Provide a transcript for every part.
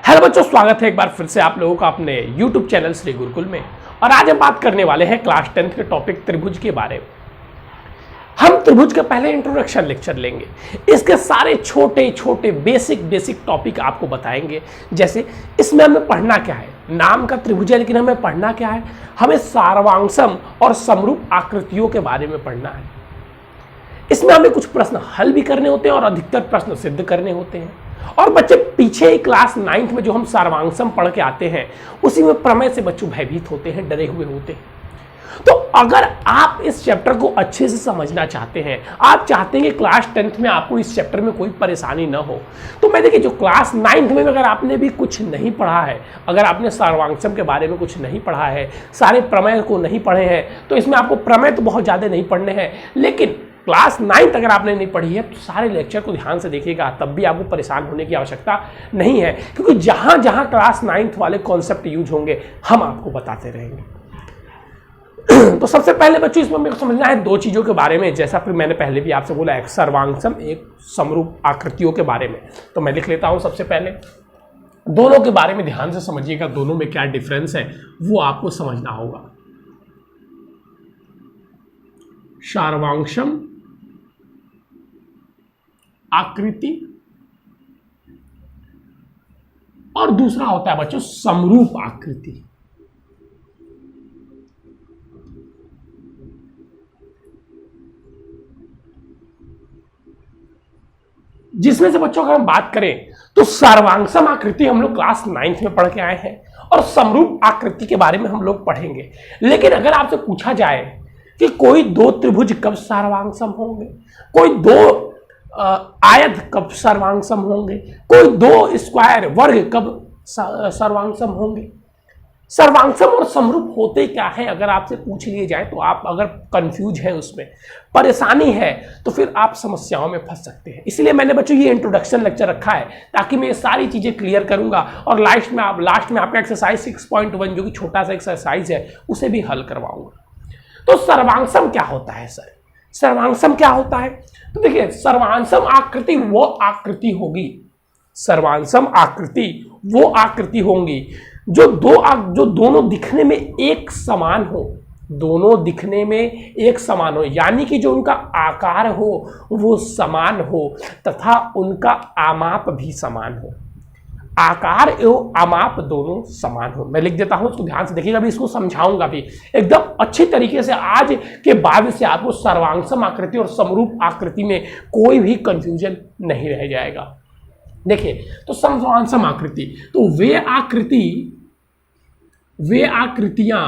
Hello बच्चों, स्वागत है एक बार फिर से आप लोगों का अपने YouTube चैनल श्री गुरुकुल में। और आज हम बात करने वाले हैं क्लास 10th के टॉपिक त्रिभुज के बारे में। हम त्रिभुज के पहले इंट्रोडक्शन लेक्चर लेंगे, इसके सारे छोटे छोटे बेसिक टॉपिक आपको बताएंगे। जैसे इसमें हमें पढ़ना क्या है, नाम का त्रिभुज है लेकिन हमें पढ़ना क्या है, हमें सार्वांशम और समरूप आकृतियों के बारे में पढ़ना है। इसमें हमें कुछ प्रश्न हल भी करने होते हैं और अधिकतर प्रश्न सिद्ध करने होते हैं। और बच्चे पीछे ही क्लास 9th में जो हम सार्वांशम पढ़ के आते हैं उसी में प्रमेय से बच्चों भयभीत होते हैं, डरे हुए होते हैं। तो अगर आप इस चैप्टर को अच्छे से समझना चाहते हैं, आप चाहते हैं कि क्लास 10th में आपको इस चैप्टर में कोई परेशानी ना हो, तो मैं देखिए जो क्लास 9th में अगर आपने भी कुछ नहीं पढ़ा है, अगर आपने सार्वांशम के बारे में कुछ नहीं पढ़ा है, सारे प्रमेय को नहीं पढ़े हैं, तो इसमें आपको प्रमेय तो बहुत ज़्यादा नहीं पढ़ने हैं। लेकिन क्लास 9th अगर आपने नहीं पढ़ी है तो सारे लेक्चर को ध्यान से देखिएगा, तब भी आपको परेशान होने की आवश्यकता नहीं है, क्योंकि जहां जहां क्लास 9th वाले कॉन्सेप्ट यूज होंगे हम आपको बताते रहेंगे। तो सबसे पहले बच्चों इसमें मेरे को समझना है दो चीज़ों के बारे में, जैसा फिर मैंने पहले भी आपसे बोला, एक सर्वांशम, एक समरूप आकृतियों के बारे में। तो मैं लिख लेता हूं सबसे पहले, दोनों के बारे में ध्यान से समझिएगा, दोनों में क्या डिफरेंस है वो आपको समझना होगा। सार्वांशम आकृति और दूसरा होता है बच्चों समरूप आकृति। जिसमें से बच्चों अगर हम बात करें तो सर्वांशम आकृति हम लोग क्लास 9th में पढ़ के आए हैं और समरूप आकृति के बारे में हम लोग पढ़ेंगे। लेकिन अगर आपसे पूछा जाए कि कोई दो त्रिभुज कब सर्वांशम होंगे, कोई दो आयत कब सर्वांशम होंगे, कोई दो स्क्वायर वर्ग कब सर्वांशम होंगे, सर्वांशम और समरूप होते क्या है, अगर आपसे पूछ लिए जाए तो आप अगर कंफ्यूज है, उसमें परेशानी है, तो फिर आप समस्याओं में फंस सकते हैं। इसलिए मैंने बच्चों ये इंट्रोडक्शन लेक्चर रखा है ताकि मैं ये सारी चीजें क्लियर करूंगा और लास्ट में आपका एक्सरसाइज 6.1 जो कि छोटा सा एक्सरसाइज है उसे भी हल करवाऊंगा। तो सर्वांशम क्या होता है सर, सर्वांशम क्या होता है? तो देखिए, सर्वांशम आकृति वो आकृति होगी, सर्वांशम आकृति वो आकृति होंगी जो दोनों दिखने में एक समान हो, दोनों दिखने में एक समान हो, यानी कि जो उनका आकार हो वो समान हो तथा उनका आमाप भी समान हो, आकार एवं आमाप दोनों समान हो। मैं लिख देता हूं, तो ध्यान से देखिएगा, अभी इसको समझाऊंगा भी एकदम अच्छी तरीके से। आज के बाद से आपको सर्वांशम आकृति और समरूप आकृति में कोई भी कंफ्यूजन नहीं रह जाएगा। देखिए, तो सर्वांशम आकृति, तो वे आकृतियां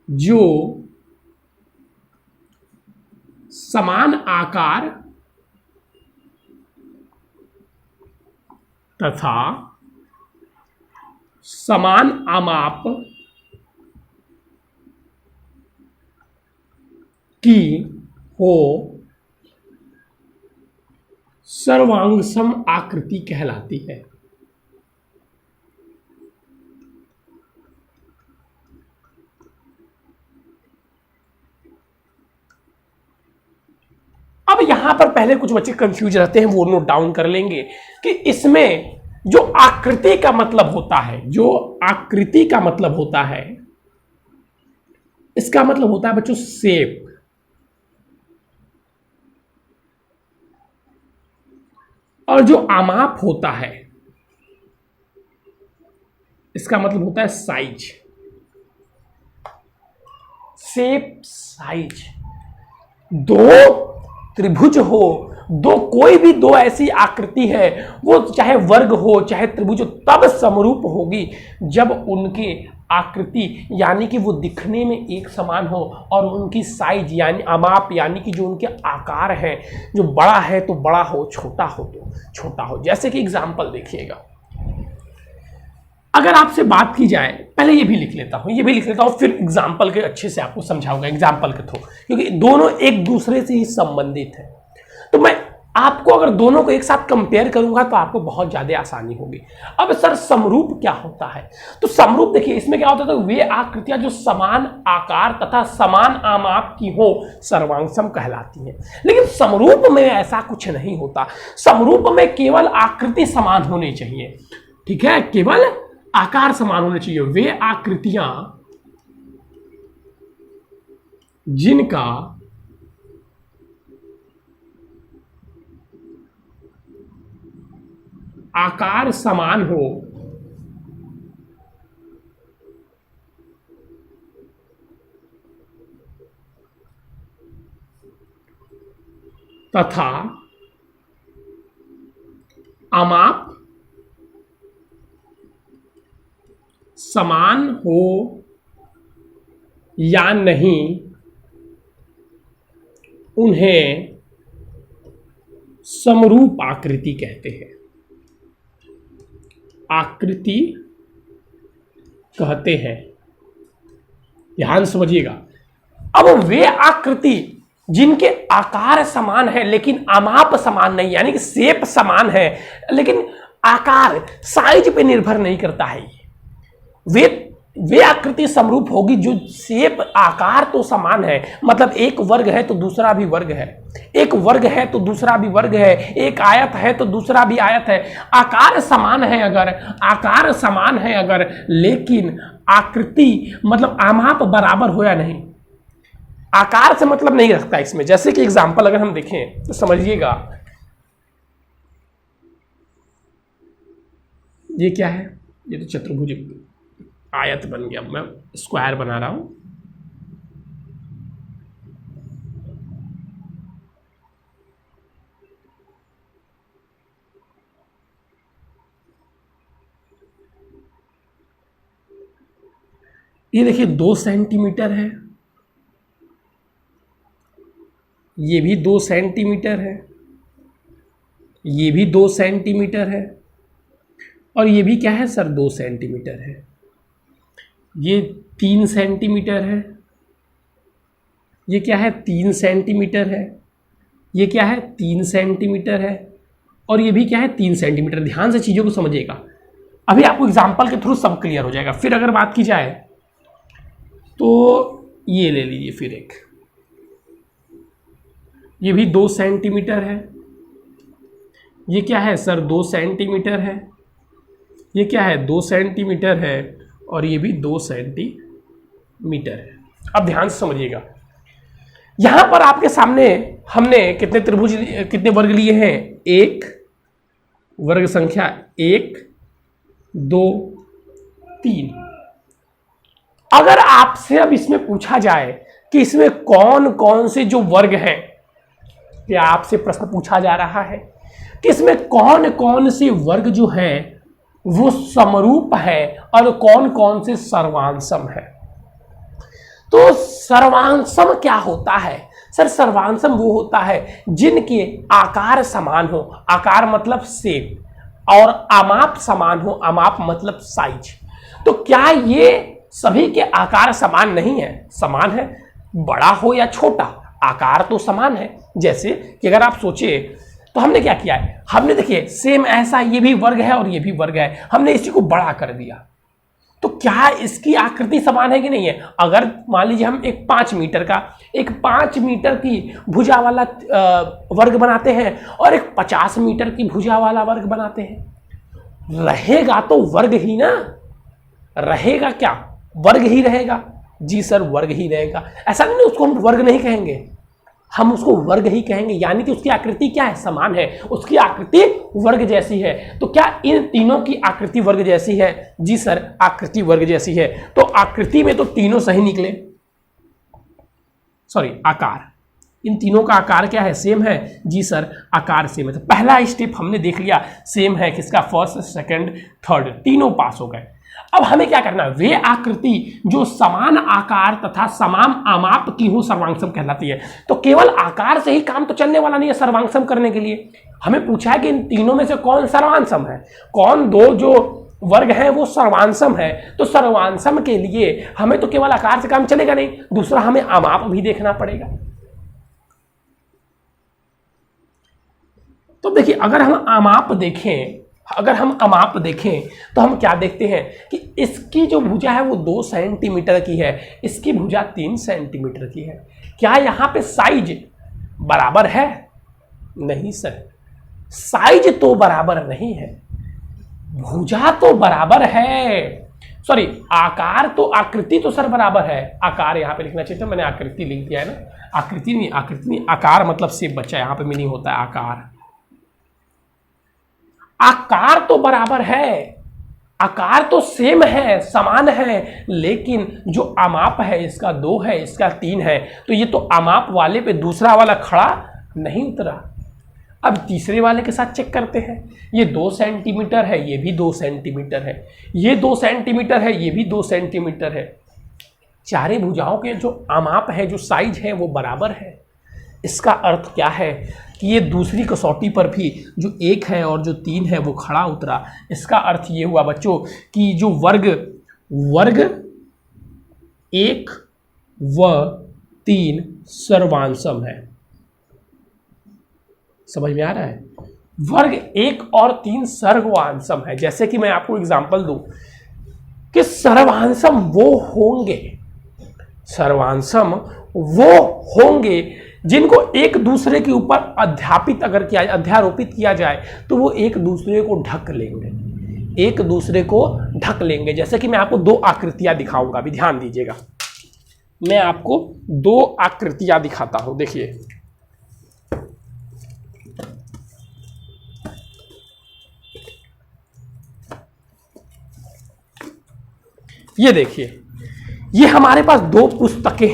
जो समान आकार तथा समान आमाप की हो, सर्वांशम आकृति कहलाती है। अब यहां पर पहले कुछ बच्चे कंफ्यूज रहते हैं, वो नोट डाउन कर लेंगे कि इसमें जो आकृति का मतलब होता है, जो आकृति का मतलब होता है, इसका मतलब होता है बच्चों शेप, और जो आमाप होता है इसका मतलब होता है साइज, शेप साइज। दो त्रिभुज हो, कोई भी दो ऐसी आकृति है, वो चाहे वर्ग हो चाहे त्रिभुज हो, तब समरूप होगी जब उनकी आकृति यानी कि वो दिखने में एक समान हो और उनकी साइज यानी आमाप यानी कि जो उनके आकार है, जो बड़ा है तो बड़ा हो, छोटा हो तो छोटा हो। जैसे कि एग्जाम्पल देखिएगा, अगर आपसे बात की जाए, पहले ये भी लिख लेता हूं, फिर एग्जाम्पल के अच्छे से आपको समझाऊंगा एग्जाम्पल के थ्रू, क्योंकि दोनों एक दूसरे से ही संबंधित है। तो मैं आपको अगर दोनों को एक साथ कंपेयर करूंगा तो आपको बहुत ज्यादा आसानी होगी। अब सर समरूप क्या होता है? तो समरूप देखिए इसमें क्या होता है, तो वे आकृतियां जो समान आकार तथा समान आमाप की हो सर्वांगसम कहलाती हैं। लेकिन समरूप में ऐसा कुछ नहीं होता। समरूप में केवल आकृति समान होनी चाहिए, ठीक है, केवल आकार समान होने चाहिए। वे आकृतियां जिनका आकार समान हो तथा आमाप समान हो या नहीं, उन्हें समरूप आकृति कहते हैं। आकृति कहते हैं, ध्यान समझिएगा। अब वे आकृति जिनके आकार समान है लेकिन आमाप समान नहीं, यानी कि शेप समान है लेकिन आकार साइज पे निर्भर नहीं करता है, वे आकृति समरूप होगी जो शेप आकार तो समान है, मतलब एक वर्ग है तो दूसरा भी वर्ग है, एक वर्ग है तो दूसरा भी वर्ग है, एक आयत है तो दूसरा भी आयत है। आकार समान है अगर लेकिन आकृति मतलब आमाप बराबर हो या नहीं, आकार से मतलब नहीं रखता इसमें। जैसे कि एग्जांपल अगर हम देखें तो समझिएगा, ये क्या है, ये तो चतुर्भुज आयत बन गया, मैं स्क्वायर बना रहा हूं। ये देखिए 2 सेंटीमीटर है, ये भी 2 सेंटीमीटर है, ये भी 2 सेंटीमीटर है, और ये भी क्या है सर 2 सेंटीमीटर है, ये 3 सेंटीमीटर है, ये क्या है 3 सेंटीमीटर है, ये क्या है 3 सेंटीमीटर है, और ये भी क्या है 3 सेंटीमीटर। ध्यान से चीज़ों को समझिएगा, अभी आपको एग्जाम्पल के थ्रू सब क्लियर हो जाएगा। फिर अगर बात की जाए तो ये ले लीजिए, फिर एक ये भी 2 सेंटीमीटर है, ये क्या है सर 2 सेंटीमीटर है, ये क्या है 2 सेंटीमीटर है, और ये भी 2 सेंटीमीटर है। अब ध्यान से समझिएगा, यहां पर आपके सामने हमने कितने त्रिभुज कितने वर्ग लिए हैं, एक वर्ग संख्या 1 2 3। अगर आपसे अब इसमें पूछा जाए कि इसमें कौन कौन से जो वर्ग हैं, क्या आपसे प्रश्न पूछा जा रहा है कि इसमें कौन कौन से वर्ग जो हैं वो समरूप है और कौन कौन से सर्वांशम है। तो सर्वांशम क्या होता है सर? सर्वांशम वो होता है जिनके आकार समान हो, आकार मतलब शेप, और आमाप समान हो, आमाप मतलब साइज। तो क्या ये सभी के आकार समान नहीं है? समान है, बड़ा हो या छोटा आकार तो समान है। जैसे कि अगर आप सोचिए तो हमने क्या किया है, हमने देखिए सेम ऐसा ये भी वर्ग है और ये भी वर्ग है, हमने इसी को बड़ा कर दिया, तो क्या इसकी आकृति समान है कि नहीं है? अगर मान लीजिए हम एक 5 मीटर की भुजा वाला वर्ग बनाते हैं और एक 50 मीटर की भुजा वाला वर्ग बनाते हैं, रहेगा तो वर्ग ही ना, रहेगा क्या, वर्ग ही रहेगा। जी सर वर्ग ही रहेगा, ऐसा नहीं उसको हम वर्ग नहीं कहेंगे, हम उसको वर्ग ही कहेंगे, यानी कि उसकी आकृति क्या है, समान है, उसकी आकृति वर्ग जैसी है। तो क्या इन तीनों की आकृति वर्ग जैसी है? जी सर आकृति वर्ग जैसी है। तो आकृति में तो तीनों सही निकले, सॉरी आकार, इन तीनों का आकार क्या है, सेम है। जी सर आकार सेम है। तो पहला स्टेप हमने देख लिया, सेम है किसका, फर्स्ट सेकंड थर्ड, तीनों पास हो गए। अब हमें क्या करना है, वे आकृति जो समान आकार तथा समान आमाप की हो सर्वांगसम कहलाती है। तो केवल आकार से ही काम तो चलने वाला नहीं है सर्वांगसम करने के लिए। हमें पूछा है कि इन तीनों में से कौन सर्वांगसम है, कौन दो जो वर्ग हैं वो सर्वांगसम है। तो सर्वांगसम के लिए हमें तो केवल आकार से काम चलेगा नहीं, दूसरा हमें आमाप भी देखना पड़ेगा। तो देखिए अगर हम अमाप देखें तो हम क्या देखते हैं कि इसकी जो भुजा है वो 2 सेंटीमीटर की है, इसकी भुजा 3 सेंटीमीटर की है। क्या यहां पे साइज बराबर है? नहीं सर, साइज तो बराबर नहीं है, भुजा तो बराबर है, सॉरी आकार तो, आकृति तो सर बराबर है। आकार यहां पे लिखना चाहिए था, मैंने आकृति लिख दिया है ना। आकृति नहीं, आकार मतलब से बच्चा, यहां पे मीनिंग होता है आकार। आकार तो बराबर है, आकार तो सेम है, समान है, लेकिन जो अमाप है इसका 2 है, इसका 3 है, तो ये तो अमाप वाले पे दूसरा वाला खड़ा नहीं उतरा। अब तीसरे वाले के साथ चेक करते हैं। ये 2 सेंटीमीटर है, ये भी 2 सेंटीमीटर है, ये 2 सेंटीमीटर है, ये भी 2 सेंटीमीटर है। चारे भुजाओं के जो अमाप है, जो साइज है, वो बराबर है। इसका अर्थ क्या है कि ये दूसरी कसौटी पर भी जो 1 है और जो 3 है वो खड़ा उतरा। इसका अर्थ ये हुआ बच्चों कि जो वर्ग 1 व 3 सर्वांसम है। समझ में आ रहा है? वर्ग 1 और 3 सर्वांसम है। जैसे कि मैं आपको एग्जांपल दूं कि सर्वांसम वो होंगे जिनको एक दूसरे के ऊपर अध्यारोपित किया जाए तो वो एक दूसरे को ढक लेंगे, जैसे कि मैं आपको 2 आकृतियां दिखाऊंगा, अभी ध्यान दीजिएगा। मैं आपको 2 आकृतियां दिखाता हूं, देखिए। ये देखिए, ये हमारे पास 2 पुस्तकें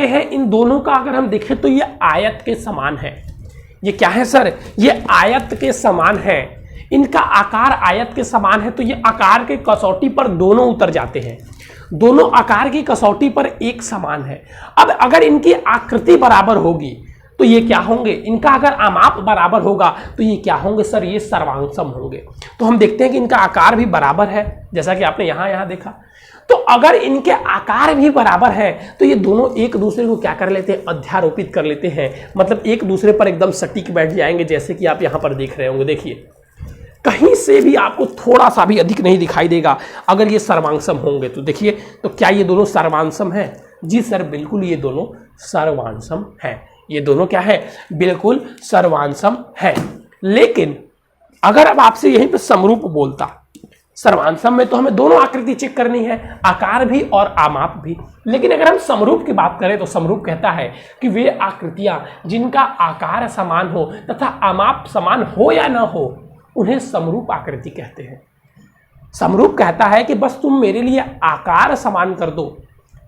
हैं। इन दोनों का अगर हम देखें तो ये आयत के समान है। ये क्या है सर? ये आयत के समान है। इनका आकार आयत के समान है, तो ये आकार के कसौटी पर दोनों उतर जाते हैं। दोनों आकार की कसौटी पर एक समान है। अब अगर इनकी आकृति बराबर होगी तो ये क्या होंगे? इनका अगर अमाप बराबर होगा तो ये क्या होंगे सर? ये सर्वांसम होंगे। तो हम देखते हैं कि इनका आकार भी बराबर है, जैसा कि आपने यहां देखा। तो अगर इनके आकार भी बराबर है तो ये दोनों एक दूसरे को क्या कर लेते हैं? अध्यारोपित कर लेते हैं, मतलब एक दूसरे पर एकदम सटीक बैठ जाएंगे, जैसे कि आप यहां पर देख रहे होंगे। देखिए, कहीं से भी आपको थोड़ा सा भी अधिक नहीं दिखाई देगा अगर ये सर्वांसम होंगे। तो देखिए, तो क्या ये दोनों सर्वांसम है? जी सर, बिल्कुल ये दोनों सर्वांसम है। ये दोनों क्या है? बिल्कुल सर्वांसम है। लेकिन अगर अब आपसे यहीं पे समरूप बोलता, सर्वांसम में तो हमें दोनों आकृति चेक करनी है, आकार भी और आमाप भी। लेकिन अगर हम समरूप की बात करें तो समरूप कहता है कि वे आकृतियां जिनका आकार समान हो तथा आमाप समान हो या ना हो, उन्हें समरूप आकृति कहते हैं। समरूप कहता है कि बस तुम मेरे लिए आकार समान कर दो,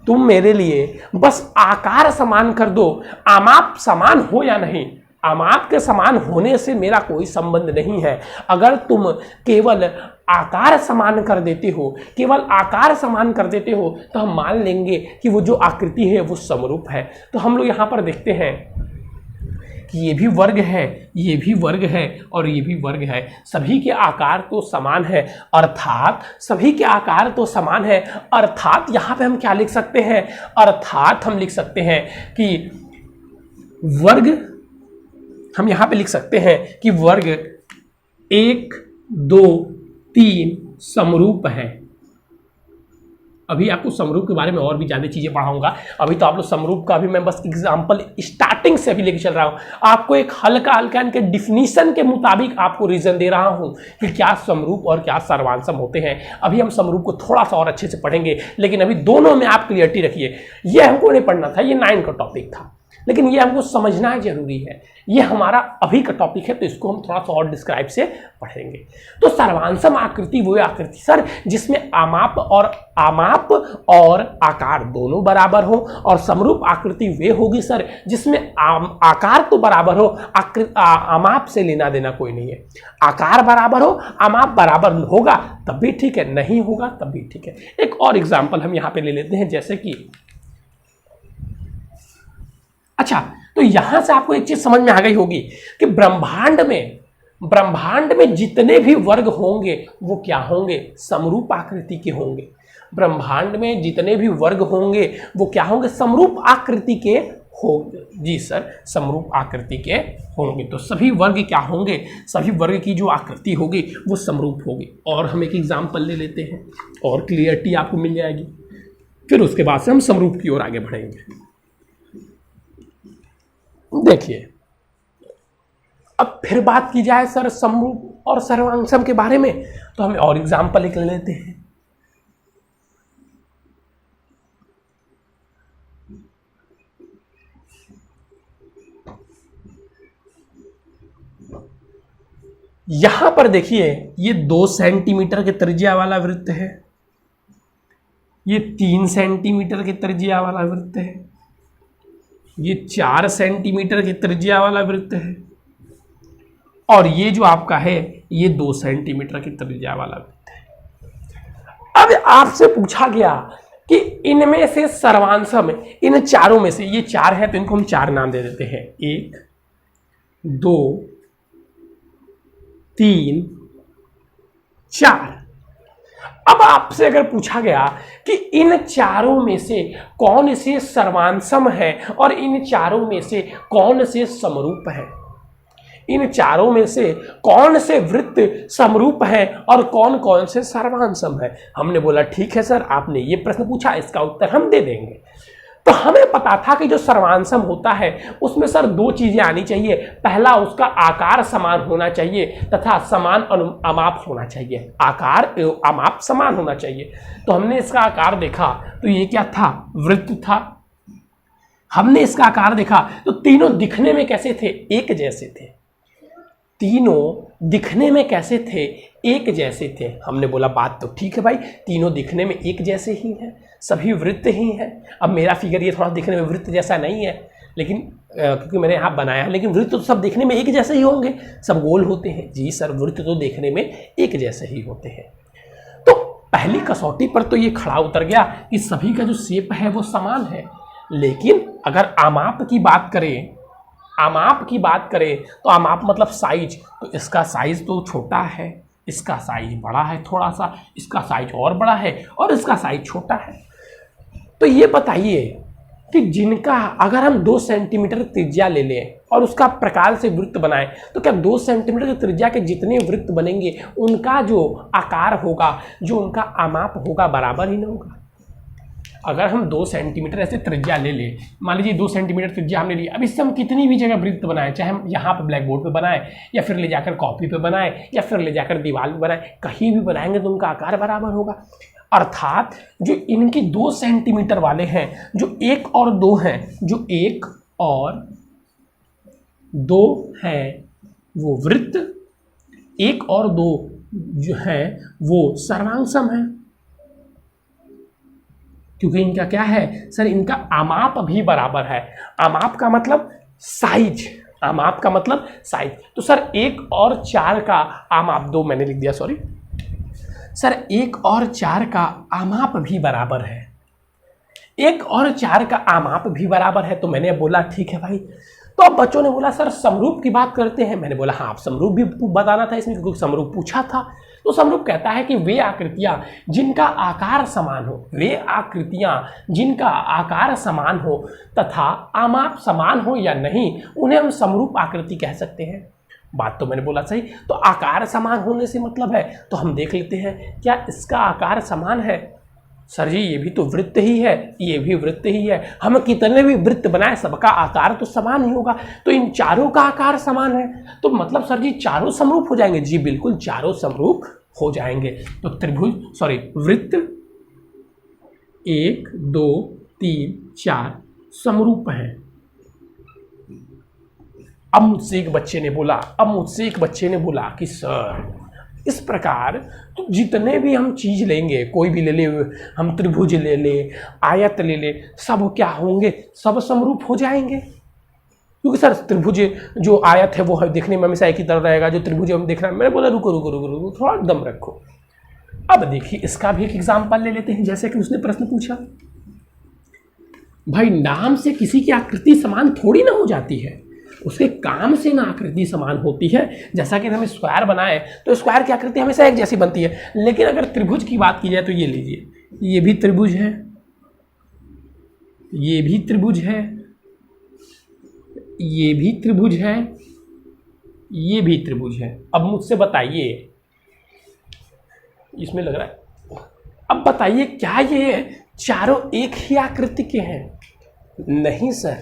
तुम मेरे लिए बस आकार समान कर दो, आमाप समान हो या नहीं, आमाप के समान होने से मेरा कोई संबंध नहीं है। अगर तुम केवल आकार समान कर देते हो, तो हम मान लेंगे कि वो जो आकृति है वो समरूप है। तो हम लोग यहाँ पर देखते हैं कि ये भी वर्ग है, ये भी वर्ग है और ये भी वर्ग है। सभी के आकार तो समान है, अर्थात सभी के आकार तो समान है, अर्थात यहाँ पे हम क्या लिख सकते हैं? अर्थात हम लिख सकते हैं कि वर्ग, हम यहाँ पे लिख सकते हैं कि वर्ग 1, 2, 3 समरूप है। अभी आपको समरूप के बारे में और भी ज़्यादा चीज़ें पढ़ाऊंगा। अभी तो आप लोग समरूप का भी मैं बस एग्जांपल स्टार्टिंग से अभी लेके चल रहा हूँ। आपको एक हल्का इनके डिफिनीशन के मुताबिक आपको रीजन दे रहा हूँ कि क्या समरूप और क्या सर्वांसम होते हैं। अभी हम समरूप को थोड़ा सा और अच्छे से पढ़ेंगे, लेकिन अभी दोनों में आप क्लियरिटी रखिए। ये हमको नहीं पढ़ना था, ये 9 का टॉपिक था, लेकिन ये हमको समझना जरूरी है। ये हमारा अभी का टॉपिक है, तो इसको हम थोड़ा सा और डिस्क्राइब से पढ़ेंगे। तो सर्वांसम आकृति वो आकृति सर जिसमें आमाप और आकार दोनों बराबर हो, और समरूप आकृति वे होगी सर जिसमें आकार तो बराबर हो, आमाप से लेना देना कोई नहीं है। आकार बराबर हो, आमाप बराबर होगा तब भी ठीक है, नहीं होगा तब भी ठीक है। एक और एग्जाम्पल हम यहाँ पे ले लेते हैं, जैसे कि अच्छा, तो यहां से आपको एक चीज समझ में आ गई होगी कि ब्रह्मांड में जितने भी वर्ग होंगे वो क्या होंगे? समरूप आकृति के होंगे। ब्रह्मांड में जितने भी वर्ग होंगे वो क्या होंगे? समरूप आकृति के होंगे। जी सर, समरूप आकृति के होंगे। तो सभी वर्ग क्या होंगे, सभी वर्ग की जो आकृति होगी वो समरूप होगी। और हम एक एग्जाम्पल ले लेते हैं और क्लियरिटी आपको मिल जाएगी, फिर उसके बाद से हम समरूप की ओर आगे बढ़ेंगे। देखिए, अब फिर बात की जाए सर समरूप और सर्वांगसम के बारे में, तो हम और एग्जाम्पल एक ले लेते हैं। यहां पर देखिए, ये 2 सेंटीमीटर के त्रिज्या वाला वृत्त है, ये 3 सेंटीमीटर के त्रिज्या वाला वृत्त है, ये 4 सेंटीमीटर के त्रिज्या वाला वृत्त है, और ये जो आपका है ये 2 सेंटीमीटर की त्रिज्या वाला वृत्त है। अब आपसे पूछा गया कि इनमें से सर्वांशम, इन चारों में से, ये 4 है तो इनको हम 4 नाम दे देते हैं, 1 2 3 4। अब आपसे अगर पूछा गया कि इन चारों में से कौन से सर्वांशम है और इन चारों में से कौन से समरूप है, इन चारों में से कौन से वृत्त समरूप है और कौन कौन से सर्वांशम है, हमने बोला ठीक है सर, आपने ये प्रश्न पूछा, इसका उत्तर हम दे देंगे। तो हमें पता था कि जो सर्वांशम होता है उसमें सर 2 चीजें आनी चाहिए, पहला उसका आकार समान होना चाहिए तथा समान अमाप होना चाहिए, आकार अमाप समान होना चाहिए। तो हमने इसका आकार देखा तो ये क्या था, वृत्त था। हमने इसका आकार देखा तो तीनों दिखने में कैसे थे, एक जैसे थे, तीनों दिखने में कैसे थे, एक जैसे थे। हमने बोला बात तो ठीक है भाई, तीनों दिखने में एक जैसे ही हैं, सभी वृत्त ही हैं। अब मेरा फिगर ये थोड़ा दिखने में वृत्त जैसा नहीं है, लेकिन क्योंकि मैंने यहाँ बनाया, लेकिन वृत्त तो सब दिखने में एक जैसे ही होंगे, सब गोल होते हैं। जी सर, वृत्त तो देखने में एक जैसे ही होते हैं। तो पहली कसौटी पर तो ये खड़ा उतर गया कि सभी का जो शेप है वो समान है, लेकिन अगर आमाप की बात करें, आमाप की बात करें तो आमाप मतलब साइज, तो इसका साइज तो छोटा है, इसका साइज बड़ा है थोड़ा सा, इसका साइज और बड़ा है और इसका साइज छोटा है। तो ये बताइए कि जिनका अगर हम 2 सेंटीमीटर त्रिज्या ले लें और उसका प्रकार से वृत्त बनाएं, तो क्या 2 सेंटीमीटर की त्रिज्या के जितने वृत्त बनेंगे उनका जो आकार होगा, जो उनका आमाप होगा, बराबर ही ना होगा। अगर हम 2 सेंटीमीटर ऐसे त्रिज्या ले ले, मान लीजिए 2 सेंटीमीटर त्रिज्या हमने ली, अब इससे हम कितनी भी जगह वृत्त बनाएं, चाहे हम यहाँ पे ब्लैक बोर्ड पे बनाएं या फिर ले जाकर कॉपी पे बनाएं या फिर ले जाकर दीवार पे बनाएं, कहीं भी बनाएंगे तो उनका आकार बराबर होगा। अर्थात जो इनकी 2 सेंटीमीटर वाले हैं, जो 1 और 2 हैं, जो 1 और 2 हैं वो वृत्त, 1 और 2 जो है वो सर्वांशम है, क्योंकि इनका क्या है सर, इनका आमाप भी बराबर है। आमाप का मतलब साइज, आमाप का मतलब साइज। तो सर 1 और 4 का आमाप, 2 मैंने लिख दिया सॉरी सर, 1 और 4 का आमाप भी बराबर है, 1 और 4 का आमाप भी बराबर है। तो मैंने बोला ठीक है भाई। तो अब बच्चों ने बोला सर समरूप की बात करते हैं, मैंने बोला हाँ, आप समरूप भी बताना था इसमें, क्योंकि समरूप पूछा था। तो समरूप कहता है कि वे आकृतियां जिनका आकार समान हो, वे आकृतियां जिनका आकार समान हो तथा आमाप समान हो या नहीं, उन्हें हम समरूप आकृति कह सकते हैं। बात तो मैंने बोला सही। तो आकार समान होने से मतलब है, तो हम देख लेते हैं क्या इसका आकार समान है। सर जी ये भी तो वृत्त ही है, ये भी वृत्त ही है, हम कितने भी वृत्त बनाए सबका आकार तो समान ही होगा। तो इन चारों का आकार समान है, तो मतलब सर जी चारों समरूप हो जाएंगे। जी बिल्कुल, चारों समरूप हो जाएंगे। तो त्रिभुज वृत्त 1 2 3 4 समरूप है। अब मुझसे एक बच्चे ने बोला कि सर इस प्रकार तो जितने भी हम चीज लेंगे, कोई भी ले ले, हम त्रिभुज ले ले, आयत ले ले, सब क्या होंगे, सब समरूप हो जाएंगे। क्योंकि सर त्रिभुज जो आयत है वो देखने में हमेशा एक ही तरह रहेगा, जो त्रिभुज हम देख रहे हैं। मैंने बोला रुको थोड़ा दम रखो। अब देखिए इसका भी एक एग्जाम्पल ले लेते हैं। जैसे कि उसने प्रश्न पूछा, भाई नाम से किसी की आकृति समान थोड़ी ना हो जाती है, उसके काम से ना आकृति समान होती है। जैसा कि हम स्क्वायर बनाए तो स्क्वायर की आकृति हमेशा एक जैसी बनती है, लेकिन अगर त्रिभुज की बात की जाए तो ये लीजिए, ये भी त्रिभुज है, ये भी त्रिभुज है, ये भी त्रिभुज है, ये भी त्रिभुज है। अब मुझसे बताइए, इसमें लग रहा है, अब बताइए क्या ये चारों एक ही आकृति के हैं? नहीं सर,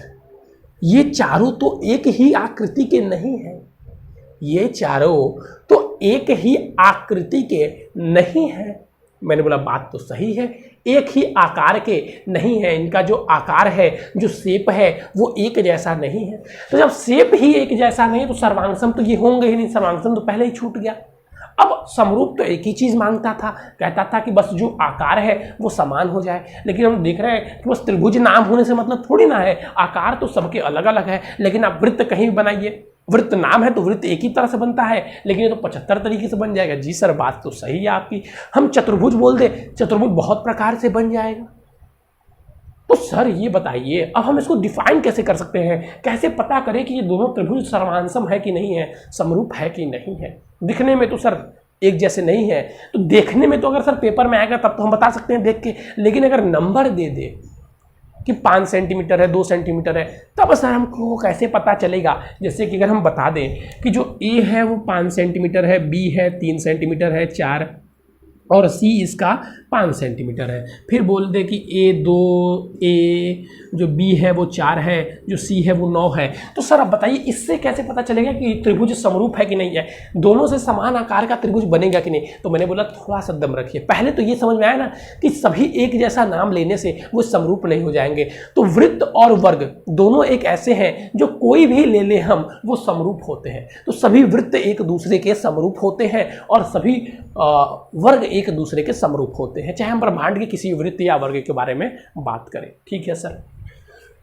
ये चारों तो एक ही आकृति के नहीं हैं। ये चारों तो एक ही आकृति के नहीं हैं। मैंने बोला बात तो सही है, एक ही आकार के नहीं है। इनका जो आकार है, जो शेप है, वो एक जैसा नहीं है। तो जब शेप ही एक जैसा नहीं है तो सर्वांगसम तो ये होंगे ही नहीं, सर्वांगसम तो पहले ही छूट गया। अब समरूप तो एक ही चीज मांगता था, कहता था कि बस जो आकार है वो समान हो जाए। लेकिन हम देख रहे हैं कि बस त्रिभुज नाम होने से मतलब थोड़ी ना है, आकार तो सबके अलग अलग है। लेकिन आप वृत्त कहीं भी बनाइए, वृत्त नाम है तो वृत्त एक ही तरह से बनता है, लेकिन ये तो 75 तरीके से बन जाएगा। जी सर, बात तो सही है आपकी। हम चतुर्भुज बोल दे, चतुर्भुज बहुत प्रकार से बन जाएगा। तो सर ये बताइए, अब हम इसको डिफाइन कैसे कर सकते हैं? कैसे पता करें कि ये दोनों त्रिभुज सर्वांसम है कि नहीं है, समरूप है कि नहीं है? दिखने में तो सर एक जैसे नहीं है, तो देखने में तो अगर सर पेपर में आएगा तब तो हम बता सकते हैं देख के। लेकिन अगर नंबर दे दे कि 5 सेंटीमीटर है, 2 सेंटीमीटर है, तब सर हमको कैसे पता चलेगा? जैसे कि अगर हम बता दें कि जो ए है वो 5 सेंटीमीटर है, बी है 3 सेंटीमीटर है, 4, और सी इसका 5 सेंटीमीटर है। फिर बोल दे कि ए 2, ए जो बी है वो 4 है, जो सी है वो 9 है। तो सर अब बताइए इससे कैसे पता चलेगा कि त्रिभुज समरूप है कि नहीं है, दोनों से समान आकार का त्रिभुज बनेगा कि नहीं? तो मैंने बोला थोड़ा सा दम रखिए, पहले तो ये समझ में आया ना कि सभी एक जैसा नाम लेने से वो समरूप नहीं हो जाएंगे। तो वृत्त और वर्ग दोनों एक ऐसे हैं जो कोई भी ले ले हम वो समरूप होते हैं। तो सभी वृत्त एक दूसरे के समरूप होते हैं और सभी वर्ग एक दूसरे के समरूप होते हैं, चाहे हम ब्रह्मांड के किसी वृत्त या वर्ग के बारे में बात करें। ठीक है सर,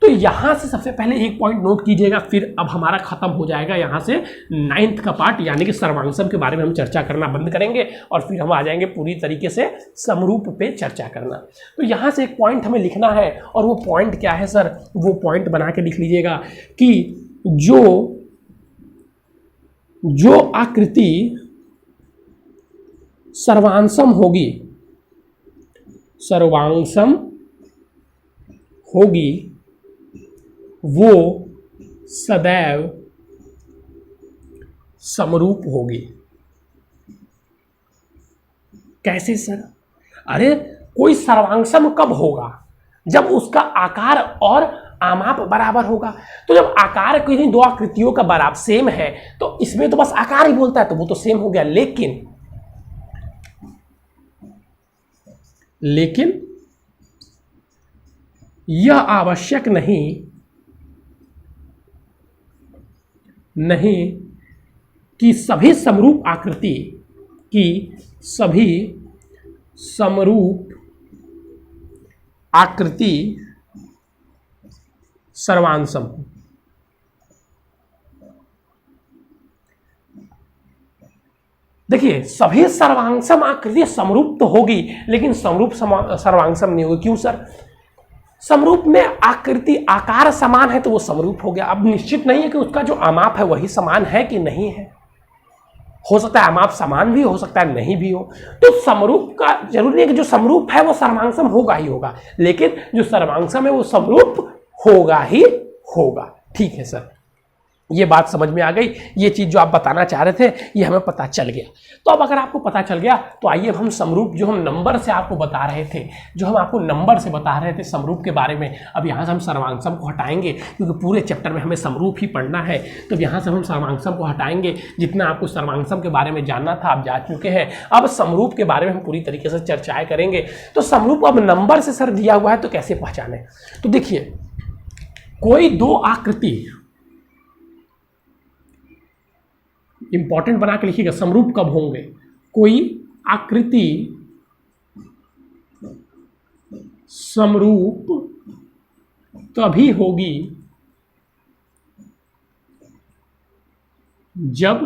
तो यहां से सबसे पहले एक पॉइंट नोट कीजिएगा, फिर अब हमारा खत्म हो जाएगा यहां से 9th का पार्ट, यानी कि सर्वांगसम के बारे में हम चर्चा करना बंद करेंगे और फिर हम आ जाएंगे पूरी तरीके से समरूप पे चर्चा करना। तो यहां से एक पॉइंट हमें लिखना है, और वो पॉइंट क्या है सर? वो पॉइंट बना के लिख लीजिएगा कि जो आकृति सर्वांगसम होगी वो सदैव समरूप होगी। कैसे सर? अरे कोई सर्वांगसम कब होगा? जब उसका आकार और आमाप बराबर होगा। तो जब आकार किसी दो आकृतियों का बराबर सेम है तो इसमें तो बस आकार ही बोलता है, तो वो तो सेम हो गया। लेकिन यह आवश्यक नहीं कि सभी समरूप आकृति सर्वांगसम हो। देखिए, सभी सर्वांगसम आकृति समरूप तो होगी, लेकिन समरूप सर्वांगसम नहीं होगी। क्यों सर? समरूप में आकृति आकार समान है तो वो समरूप हो गया। अब निश्चित नहीं है कि उसका जो आमाप है वही समान है कि नहीं है, हो सकता है आमाप समान भी हो सकता है नहीं भी हो। तो समरूप का जरूरी है कि जो समरूप है वो सर्वांगसम होगा ही होगा, लेकिन जो सर्वांगसम है वो समरूप होगा ही होगा। ठीक है सर, ये बात समझ में आ गई। ये चीज जो आप बताना चाह रहे थे ये हमें पता चल गया। तो अब अगर आपको पता चल गया तो आइए हम समरूप जो हम नंबर से आपको बता रहे थे, समरूप के बारे में, अब यहाँ से हम सर्वांगसम को हटाएंगे क्योंकि पूरे चैप्टर में हमें समरूप ही पढ़ना है। तो यहाँ से हम सर्वांगसम को हटाएंगे। जितना आपको सर्वांगसम के बारे में जानना था आप जा चुके हैं। अब समरूप के बारे में हम पूरी तरीके से चर्चाएं करेंगे। तो समरूप अब नंबर से सर दिया हुआ है तो कैसे पहचाने? तो देखिए, कोई दो आकृति, इंपॉर्टेंट बना के लिखिएगा, समरूप कब होंगे? कोई आकृति समरूप तभी होगी जब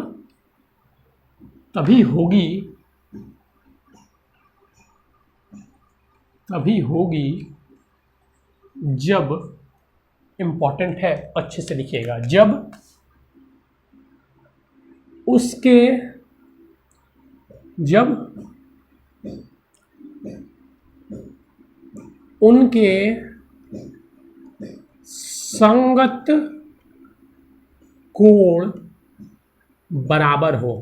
इंपॉर्टेंट है, अच्छे से लिखिएगा, जब उनके संगत कोण बराबर हो।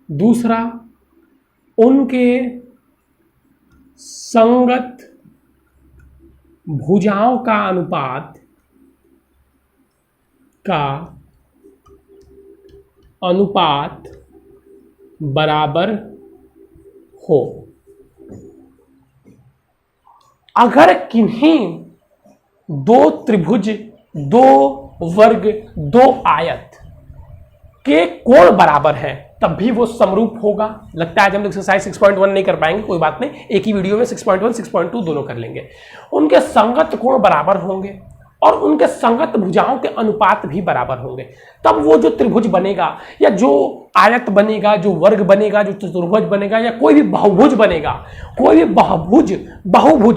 दूसरा, उनके संगत भुजाओं का अनुपात बराबर हो। अगर किन्हीं दो त्रिभुज, दो वर्ग, दो आयत के कोण बराबर है तब भी वो समरूप होगा। लगता है आज हम लोग एक्सरसाइज 6.1 नहीं कर पाएंगे, कोई बात नहीं, एक ही वीडियो में 6.1 6.2 दोनों कर लेंगे। उनके संगत कोण बराबर होंगे और उनके संगत भुजाओं के अनुपात भी बराबर होंगे, तब वो जो त्रिभुज बनेगा या जो आयत बनेगा, जो वर्ग बनेगा, जो चतुर्भुज बनेगा या कोई भी बहुभुज बनेगा, कोई भी बहुभुज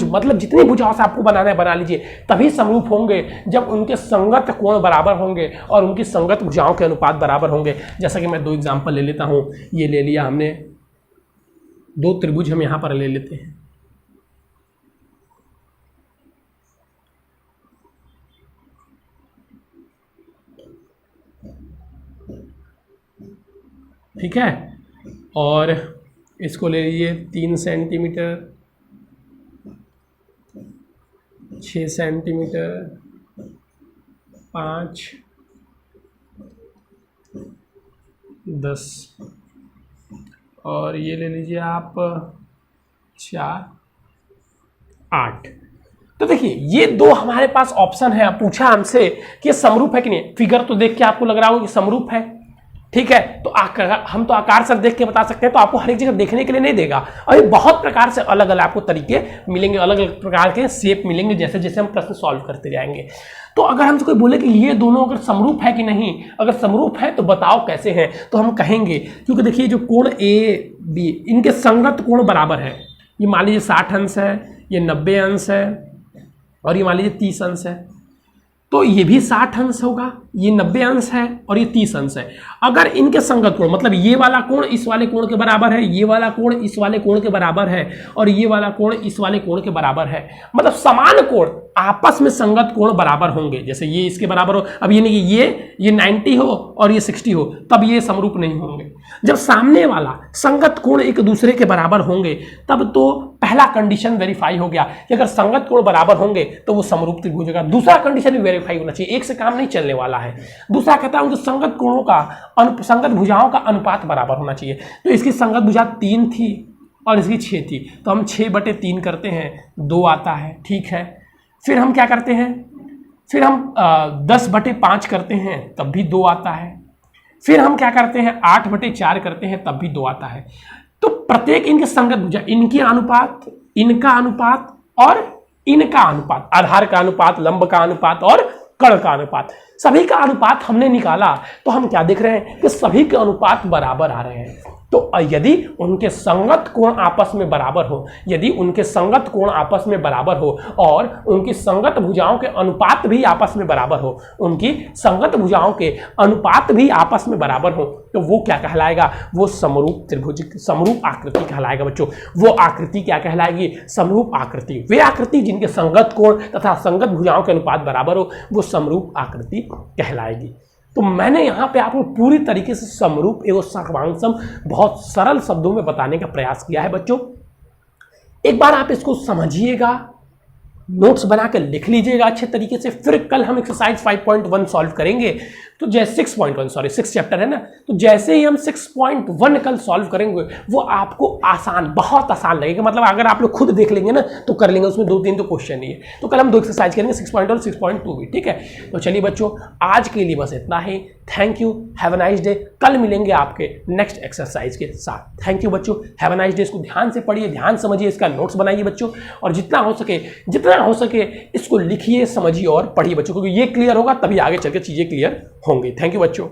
मतलब जितनी भुजाओं से आपको बनाना है बना लीजिए, तभी समरूप होंगे जब उनके संगत कोण बराबर होंगे और उनकी संगत भुजाओं के अनुपात बराबर होंगे। जैसा कि मैं दो एग्जाम्पल ले लेता हूं, ये ले लिया हमने, दो त्रिभुज हम यहां पर ले लेते हैं। ठीक है, और इसको ले लीजिए 3 सेंटीमीटर, 6 सेंटीमीटर, 5, 10 और ये ले लीजिए आप 4, 8। तो देखिए ये दो हमारे पास ऑप्शन है। अब पूछा हमसे कि समरूप है कि नहीं, फिगर तो देख के आपको लग रहा होगा कि समरूप है, ठीक है। तो हम तो आकार से देख के बता सकते हैं, तो आपको हर एक जगह देखने के लिए नहीं देगा, और ये बहुत प्रकार से अलग अलग आपको तरीके मिलेंगे, अलग अलग प्रकार के शेप मिलेंगे जैसे जैसे हम प्रश्न सॉल्व करते जाएंगे। तो अगर हमसे कोई बोले कि ये दोनों अगर समरूप है कि नहीं, अगर समरूप है तो बताओ कैसे हैं, तो हम कहेंगे क्योंकि देखिए जो कोण ए बी, इनके संगत कोण बराबर है। ये मान लीजिए 60 अंश है, ये 90 अंश है और ये मान लीजिए 30 अंश है, तो ये भी 60 अंश होगा, ये 90 अंश है और ये 30 अंश है। अगर इनके संगत कोण मतलब ये वाला कोण इस वाले कोण के बराबर है, ये वाला कोण इस वाले कोण के बराबर है और ये वाला कोण इस वाले कोण के बराबर है, मतलब समान कोण आपस में संगत कोण बराबर होंगे। जैसे ये इसके बराबर हो, अब ये नहीं कि ये 90 हो और ये 60 हो, तब ये समरूप नहीं होंगे। जब सामने वाला संगत कोण एक दूसरे के बराबर होंगे तब तो पहला कंडीशन वेरीफाई हो गया कि अगर संगत कोण बराबर होंगे तो वो समरूप त्रिभुज होगा। दूसरा कंडीशन भी वेरीफाई होना चाहिए, एक से काम नहीं चलने वाला है। दूसरा कहता है उनके संगत कोणों का संगत भुजाओं का अनुपात बराबर होना चाहिए। तो इसकी संगत भुजा 3 थी और इसकी 6 थी, तो हम 6/3 करते हैं, 2 आता है, ठीक है। फिर हम क्या करते हैं, फिर हम 10/5 करते हैं, तब भी 2 आता है। फिर हम क्या करते हैं 8/4 करते हैं, तब भी 2 आता है। तो प्रत्येक इनके संगत भुजा, इनके अनुपात, इनका अनुपात और इनका अनुपात, आधार का अनुपात, लंब का अनुपात और कर्ण का अनुपात, सभी का अनुपात हमने निकाला। तो हम क्या देख रहे हैं कि सभी के अनुपात बराबर आ रहे हैं। तो यदि उनके संगत कोण आपस में बराबर हो, यदि उनके संगत कोण आपस में बराबर हो और उनकी संगत भुजाओं के अनुपात भी आपस में बराबर हो, उनकी संगत भुजाओं के अनुपात भी आपस में बराबर हो, तो वो क्या कहलाएगा, वो समरूप त्रिभुज, समरूप आकृति कहलाएगा बच्चों। वो आकृति क्या कहलाएगी, समरूप आकृति। वे आकृति जिनके संगत कोण तथा संगत भुजाओं के अनुपात बराबर हो, वो समरूप आकृति कहलाएगी। तो मैंने यहाँ पे आपको पूरी तरीके से समरूप एवं सर्वांगसम बहुत सरल शब्दों में बताने का प्रयास किया है बच्चों। एक बार आप इसको समझिएगा, नोट्स बनाकर लिख लीजिएगा अच्छे तरीके से। फिर कल हम एक्सरसाइज 5.1 सॉल्व करेंगे। तो जैसे 6.1 सॉरी 6 चैप्टर है ना, तो जैसे ही हम 6.1 कल सॉल्व करेंगे वो आपको आसान, बहुत आसान लगेगा। मतलब अगर आप लोग खुद देख लेंगे ना तो कर लेंगे, उसमें 2-3 तो क्वेश्चन ही है। तो कल हम 2 एक्सरसाइज करेंगे 6.1 6.2 भी, ठीक है। तो चलिए बच्चों आज के लिए बस इतना ही। Thank you, have a nice day. कल मिलेंगे आपके नेक्स्ट एक्सरसाइज के साथ। थैंक यू बच्चों, हैव अ नाइस डे। इसको ध्यान से पढ़िए, ध्यान समझिए, इसका नोट्स बनाइए बच्चों, और जितना हो सके इसको लिखिए, समझिए और पढ़िए बच्चों, क्योंकि ये क्लियर होगा तभी आगे चल के चीजें क्लियर होंगी। थैंक यू बच्चों।